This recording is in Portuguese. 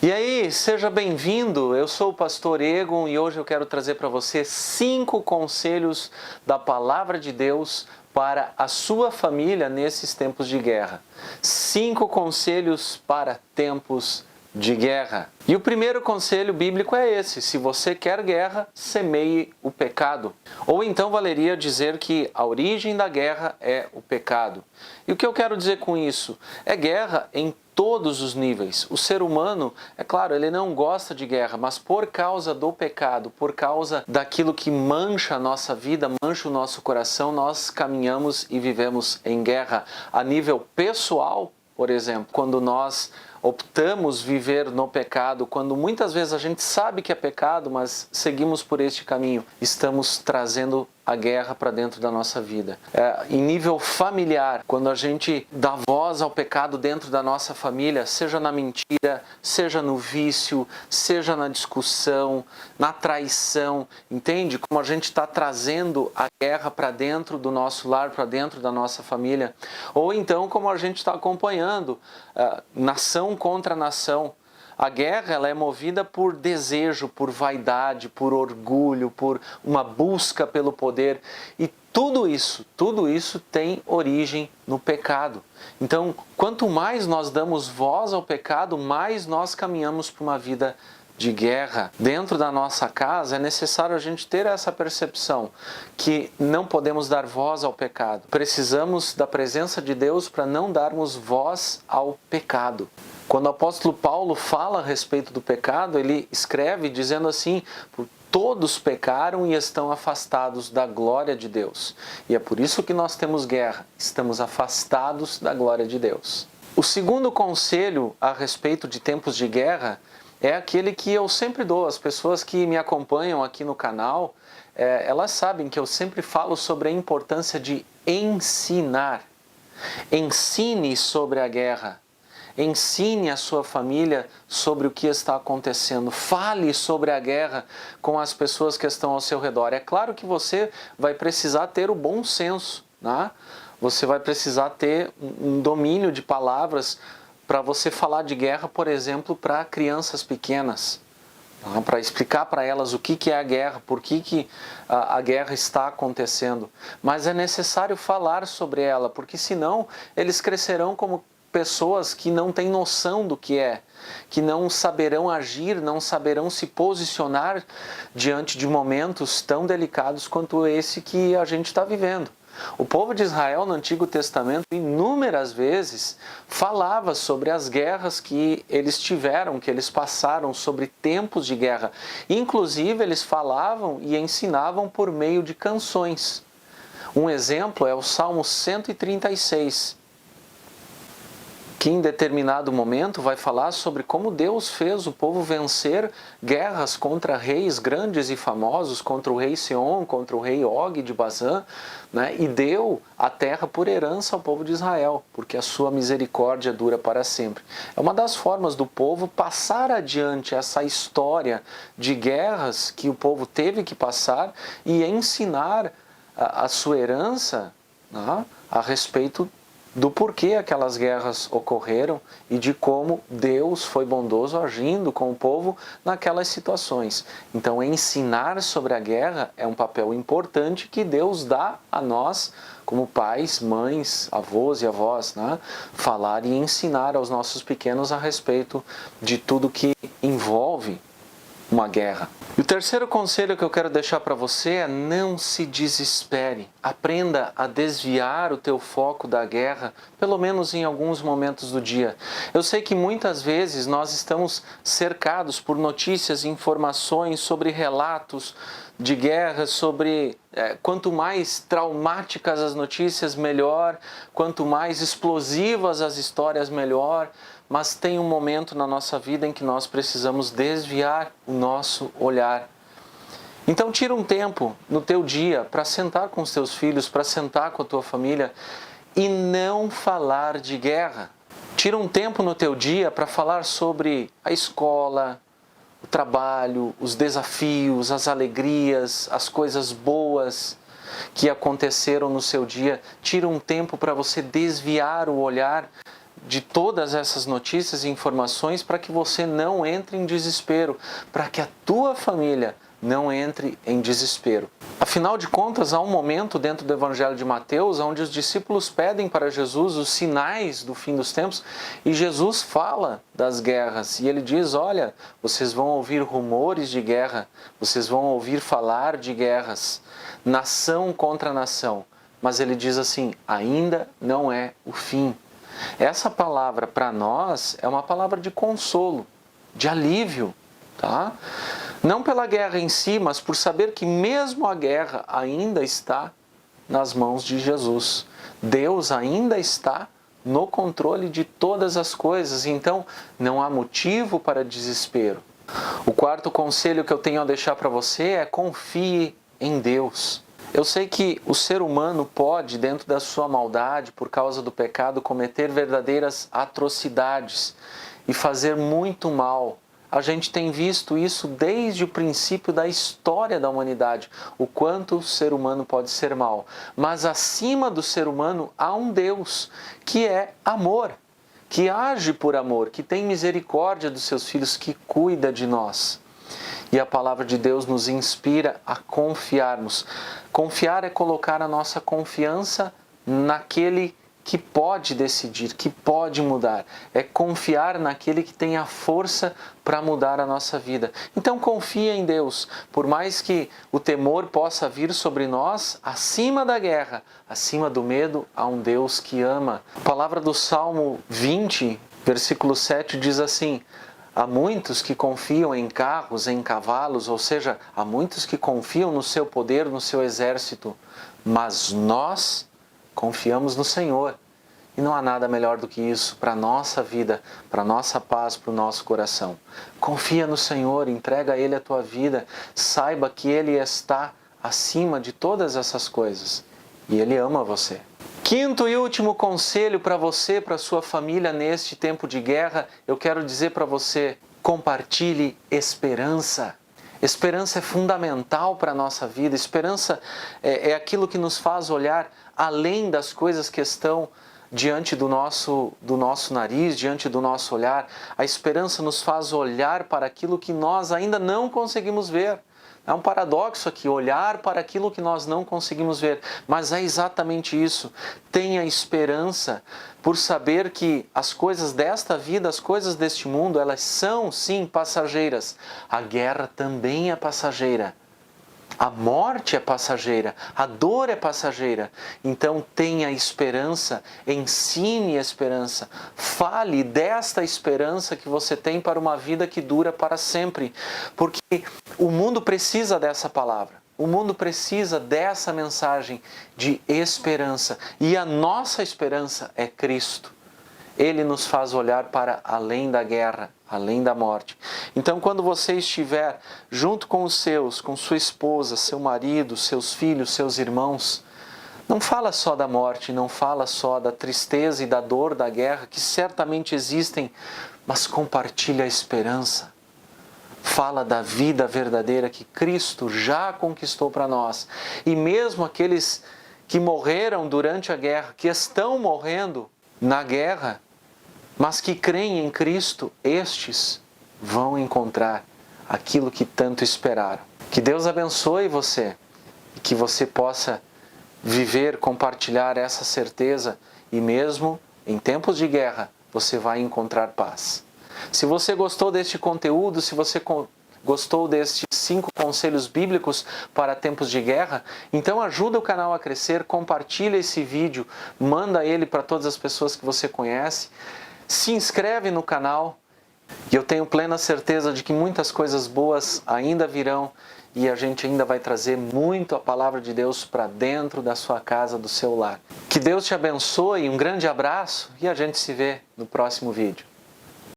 E aí, seja bem-vindo. Eu sou o pastor Egon e hoje eu quero trazer para você 5 conselhos da palavra de Deus para a sua família nesses tempos de guerra. 5 conselhos para tempos de guerra. E o primeiro conselho bíblico é esse: se você quer guerra, semeie o pecado. Ou então valeria dizer que a origem da guerra é o pecado. E o que eu quero dizer com isso? É guerra em todos os níveis. O ser humano, é claro, ele não gosta de guerra, mas por causa do pecado, por causa daquilo que mancha a nossa vida, mancha o nosso coração, nós caminhamos e vivemos em guerra. A nível pessoal, por exemplo, quando nós optamos viver no pecado, quando muitas vezes a gente sabe que é pecado, mas seguimos por este caminho, estamos trazendo a guerra para dentro da nossa vida. Em nível familiar, quando a gente dá voz ao pecado dentro da nossa família, seja na mentira, seja no vício, seja na discussão, na traição, entende? Como a gente está trazendo a guerra para dentro do nosso lar, para dentro da nossa família. Ou então como a gente está acompanhando nação contra nação. A guerra ela é movida por desejo, por vaidade, por orgulho, por uma busca pelo poder. E tudo isso tem origem no pecado. Então, quanto mais nós damos voz ao pecado, mais nós caminhamos para uma vida de guerra. Dentro da nossa casa é necessário a gente ter essa percepção que não podemos dar voz ao pecado. Precisamos da presença de Deus para não darmos voz ao pecado. Quando o apóstolo Paulo fala a respeito do pecado, ele escreve dizendo assim: todos pecaram e estão afastados da glória de Deus. E é por isso que nós temos guerra, estamos afastados da glória de Deus. O segundo conselho a respeito de tempos de guerra é aquele que eu sempre dou. As pessoas que me acompanham aqui no canal, elas sabem que eu sempre falo sobre a importância de ensinar. Ensine sobre a guerra. Ensine a sua família sobre o que está acontecendo. Fale sobre a guerra com as pessoas que estão ao seu redor. É claro que você vai precisar ter o bom senso, né? Você vai precisar ter um domínio de palavras para você falar de guerra, por exemplo, para crianças pequenas. Para explicar para elas o que é a guerra, por que a guerra está acontecendo. Mas é necessário falar sobre ela, porque senão eles crescerão como pessoas que não têm noção do que é, que não saberão agir, não saberão se posicionar diante de momentos tão delicados quanto esse que a gente está vivendo. O povo de Israel no Antigo Testamento inúmeras vezes falava sobre as guerras que eles tiveram, que eles passaram, sobre tempos de guerra. Inclusive eles falavam e ensinavam por meio de canções. Um exemplo é o Salmo 136. Que em determinado momento vai falar sobre como Deus fez o povo vencer guerras contra reis grandes e famosos, contra o rei Seom, contra o rei Og de Bazã, né? E deu a terra por herança ao povo de Israel, porque a sua misericórdia dura para sempre. É uma das formas do povo passar adiante essa história de guerras que o povo teve que passar e ensinar a sua herança, né, a respeito do porquê aquelas guerras ocorreram e de como Deus foi bondoso agindo com o povo naquelas situações. Então, ensinar sobre a guerra é um papel importante que Deus dá a nós, como pais, mães, avós e avós, né? Falar e ensinar aos nossos pequenos a respeito de tudo que envolve uma guerra. E o terceiro conselho que eu quero deixar para você é: não se desespere. Aprenda a desviar o teu foco da guerra, pelo menos em alguns momentos do dia. Eu sei que muitas vezes nós estamos cercados por notícias e informações sobre relatos de guerra, sobre quanto mais traumáticas as notícias, melhor, quanto mais explosivas as histórias, melhor. Mas tem um momento na nossa vida em que nós precisamos desviar o nosso olhar. Então tira um tempo no teu dia para sentar com os teus filhos, para sentar com a tua família e não falar de guerra. Tira um tempo no teu dia para falar sobre a escola, o trabalho, os desafios, as alegrias, as coisas boas que aconteceram no seu dia. Tira um tempo para você desviar o olhar de todas essas notícias e informações para que você não entre em desespero, para que a tua família não entre em desespero. Afinal de contas, há um momento dentro do Evangelho de Mateus onde os discípulos pedem para Jesus os sinais do fim dos tempos e Jesus fala das guerras e ele diz, olha, vocês vão ouvir rumores de guerra, vocês vão ouvir falar de guerras, nação contra nação, mas ele diz assim, ainda não é o fim. Essa palavra para nós é uma palavra de consolo, de alívio, tá? Não pela guerra em si, mas por saber que mesmo a guerra ainda está nas mãos de Jesus. Deus ainda está no controle de todas as coisas, então não há motivo para desespero. O quarto conselho que eu tenho a deixar para você é confie em Deus. Eu sei que o ser humano pode, dentro da sua maldade, por causa do pecado, cometer verdadeiras atrocidades e fazer muito mal. A gente tem visto isso desde o princípio da história da humanidade, o quanto o ser humano pode ser mau. Mas acima do ser humano há um Deus que é amor, que age por amor, que tem misericórdia dos seus filhos, que cuida de nós. E a palavra de Deus nos inspira a confiarmos. Confiar é colocar a nossa confiança naquele que pode decidir, que pode mudar. É confiar naquele que tem a força para mudar a nossa vida. Então confia em Deus. Por mais que o temor possa vir sobre nós, acima da guerra, acima do medo, há um Deus que ama. A palavra do Salmo 20, versículo 7 diz assim, há muitos que confiam em carros, em cavalos, ou seja, há muitos que confiam no seu poder, no seu exército, mas nós confiamos no Senhor. E não há nada melhor do que isso para a nossa vida, para a nossa paz, para o nosso coração. Confia no Senhor, entrega a Ele a tua vida, saiba que Ele está acima de todas essas coisas e Ele ama você. Quinto e último conselho para você, para a sua família neste tempo de guerra, eu quero dizer para você, compartilhe esperança. Esperança é fundamental para a nossa vida, esperança é aquilo que nos faz olhar além das coisas que estão diante do nosso nariz, diante do nosso olhar. A esperança nos faz olhar para aquilo que nós ainda não conseguimos ver. É um paradoxo aqui, olhar para aquilo que nós não conseguimos ver, mas é exatamente isso. Tenha esperança por saber que as coisas desta vida, as coisas deste mundo, elas são sim passageiras. A guerra também é passageira. A morte é passageira, a dor é passageira. Então tenha esperança, ensine esperança, fale desta esperança que você tem para uma vida que dura para sempre. Porque o mundo precisa dessa palavra, o mundo precisa dessa mensagem de esperança. E a nossa esperança é Cristo. Ele nos faz olhar para além da guerra, além da morte. Então, quando você estiver junto com os seus, com sua esposa, seu marido, seus filhos, seus irmãos, não fala só da morte, não fala só da tristeza e da dor da guerra, que certamente existem, mas compartilha a esperança. Fala da vida verdadeira que Cristo já conquistou para nós. E mesmo aqueles que morreram durante a guerra, que estão morrendo na guerra, mas que creem em Cristo, estes vão encontrar aquilo que tanto esperaram. Que Deus abençoe você e que você possa viver, compartilhar essa certeza e mesmo em tempos de guerra você vai encontrar paz. Se você gostou deste conteúdo, se você gostou destes 5 conselhos bíblicos para tempos de guerra, então ajuda o canal a crescer, compartilha esse vídeo, manda ele para todas as pessoas que você conhece, se inscreve no canal e eu tenho plena certeza de que muitas coisas boas ainda virão e a gente ainda vai trazer muito a palavra de Deus para dentro da sua casa, do seu lar. Que Deus te abençoe, um grande abraço e a gente se vê no próximo vídeo.